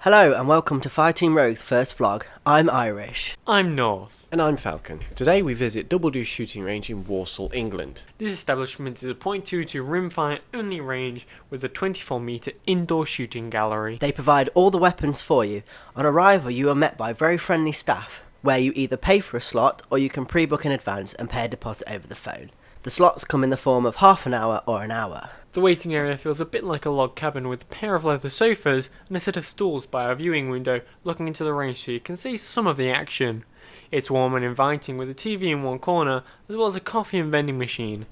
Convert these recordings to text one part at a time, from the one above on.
Hello and welcome to Fireteam Rogue's first vlog. I'm Irish. I'm North. And I'm Falcon. Today we visit Double Deuce shooting range in Walsall, England. This establishment is a .22 rimfire only range with a 24-metre indoor shooting gallery. They provide all the weapons for you. On arrival you are met by very friendly staff, where you either pay for a slot or you can pre-book in advance and pay a deposit over the phone. The slots come in the form of half an hour or an hour. The waiting area feels a bit like a log cabin with a pair of leather sofas and a set of stools by a viewing window looking into the range so you can see some of the action. It's warm and inviting with a TV in one corner as well as a coffee and vending machine.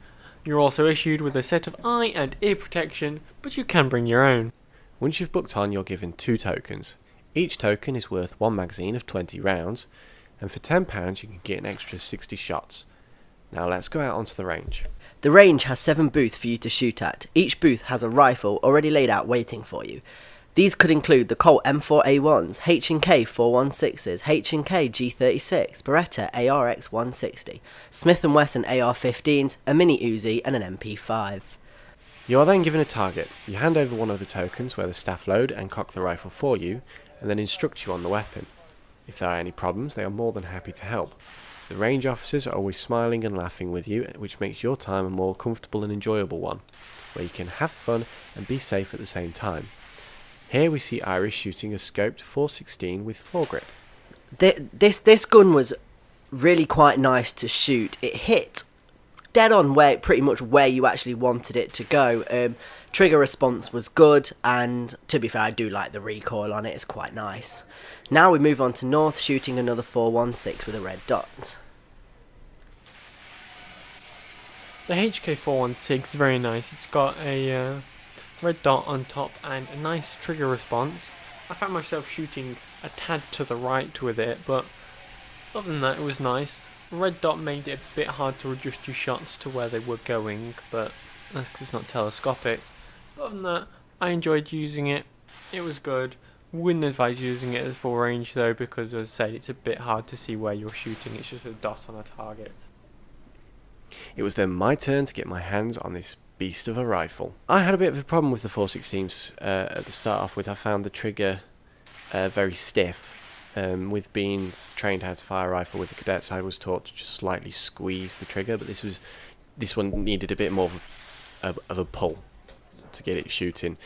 You're also issued with a set of eye and ear protection, but you can bring your own. Once you've booked on, you're given 2 tokens. Each token is worth 1 magazine of 20 rounds, and for £10 you can get an extra 60 shots. Now let's go out onto the range. The range has 7 booths for you to shoot at. Each booth has a rifle already laid out waiting for you. These could include the Colt M4A1s, H&K 416s, H&K G36, Beretta ARX 160, Smith & Wesson AR-15s, a Mini Uzi and an MP5. You are then given a target. You hand over one of the tokens where the staff load and cock the rifle for you, and then instruct you on the weapon. If there are any problems, they are more than happy to help. The range officers are always smiling and laughing with you, which makes your time a more comfortable and enjoyable one, where you can have fun and be safe at the same time. Here we see Irish shooting a scoped 416 with foregrip. This gun was really quite nice to shoot. It hit dead on pretty much where you actually wanted it to go. Trigger response was good, and to be fair, I do like the recoil on it. It's quite nice. Now we move on to North, shooting another 416 with a red dot. The HK416 is very nice. It's got a red dot on top and a nice trigger response. I found myself shooting a tad to the right with it, but other than that it was nice. The red dot made it a bit hard to adjust your shots to where they were going, but that's because it's not telescopic. But other than that, I enjoyed using it. It was good. Wouldn't advise using it at full range though, because as I said, it's a bit hard to see where you're shooting. It's just a dot on a target. It was then my turn to get my hands on this beast of a rifle. I had a bit of a problem with the 416s at the start off with. I found the trigger very stiff. With being trained how to fire a rifle with the cadets, I was taught to just slightly squeeze the trigger, but this one needed a bit more of a pull to get it shooting.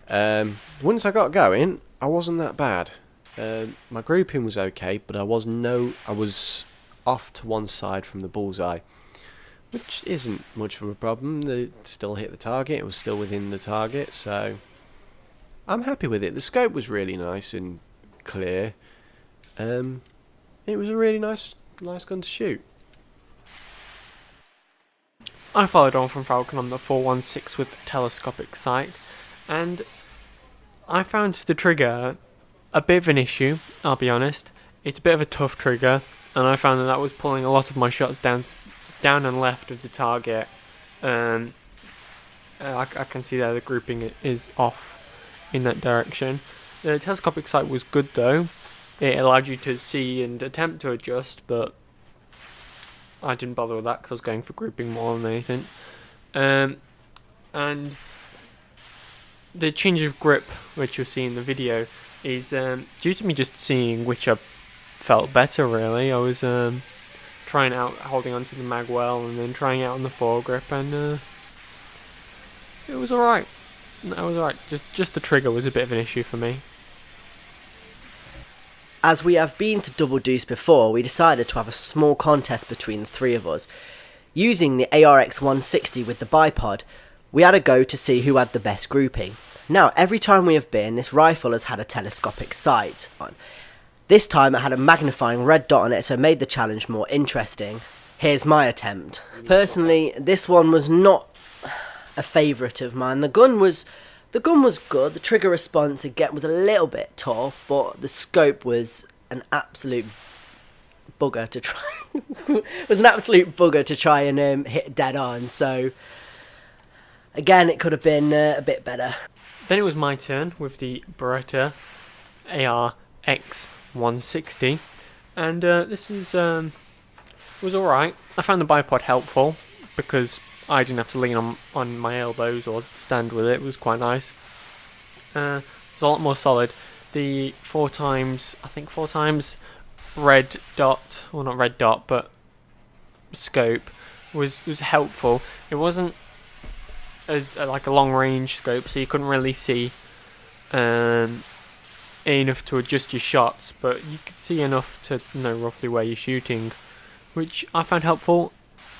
Once I got going, I wasn't that bad. My grouping was okay, but I was off to one side from the bullseye, which isn't much of a problem. They still hit the target. It was still within the target, so I'm happy with it. The scope was really nice and clear. It was a really nice gun to shoot. I followed on from Falcon on the 416 with a telescopic sight, and I found the trigger a bit of an issue, I'll be honest. It's a bit of a tough trigger, and I found that was pulling a lot of my shots down and left of the target. I can see there the grouping is off in that direction. The telescopic sight was good though. It allowed you to see and attempt to adjust, but I didn't bother with that because I was going for grouping more than anything. And the change of grip, which you'll see in the video, is due to me just seeing which I felt better really. I was trying out holding onto the mag well and then trying out on the foregrip, and it was alright. It was alright. Just the trigger was a bit of an issue for me. As we have been to Double Deuce before, we decided to have a small contest between the 3 of us. Using the ARX 160 with the bipod, we had a go to see who had the best grouping. Now, every time we have been, this rifle has had a telescopic sight on. This time it had a magnifying red dot on it, so it made the challenge more interesting. Here's my attempt. Personally, this one was not a favourite of mine. The gun was good. The trigger response again was a little bit tough, but the scope was an absolute bugger to try. And hit dead on. So again, it could have been a bit better. Then it was my turn with the Beretta ARX 160, and this was alright. I found the bipod helpful because I didn't have to lean on my elbows or stand with it. It was quite nice. It was a lot more solid. the four times red dot, well not red dot, but scope was helpful. It wasn't as like a long range scope, so you couldn't really see enough to adjust your shots, but you could see enough to know roughly where you're shooting, which I found helpful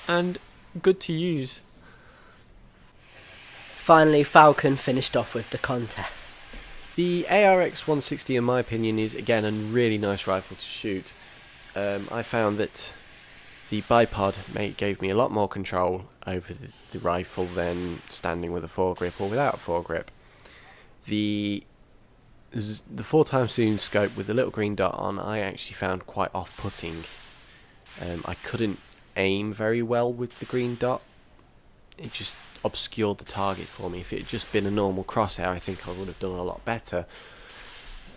and good to use. Finally, Falcon finished off with the contest. The ARX 160, in my opinion, is again a really nice rifle to shoot. I found that the bipod gave me a lot more control over the rifle than standing with a foregrip or without a foregrip. The 4x zoom scope with the little green dot on, I actually found quite off-putting. I couldn't aim very well with the green dot. It just obscured the target for me. If it had just been a normal crosshair, I think I would have done a lot better.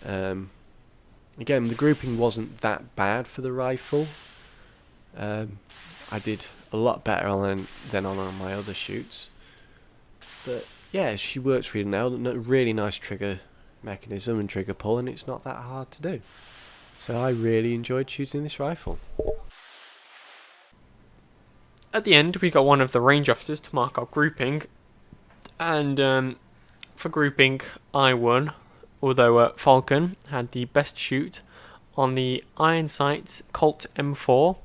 Again, the grouping wasn't that bad for the rifle. I did a lot better than on my other shoots. But yeah, she works really well. Really nice trigger mechanism and trigger pull, and it's not that hard to do. So I really enjoyed shooting this rifle. At the end, we got one of the range officers to mark our grouping, and for grouping, I won, although Falcon had the best shoot on the Iron Sights Colt M4,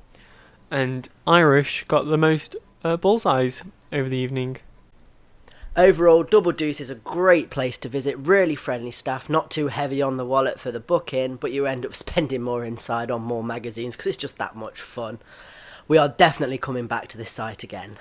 and Irish got the most bullseyes over the evening. Overall, Double Deuce is a great place to visit, really friendly staff, not too heavy on the wallet for the booking, but you end up spending more inside on more magazines because it's just that much fun. We are definitely coming back to this site again.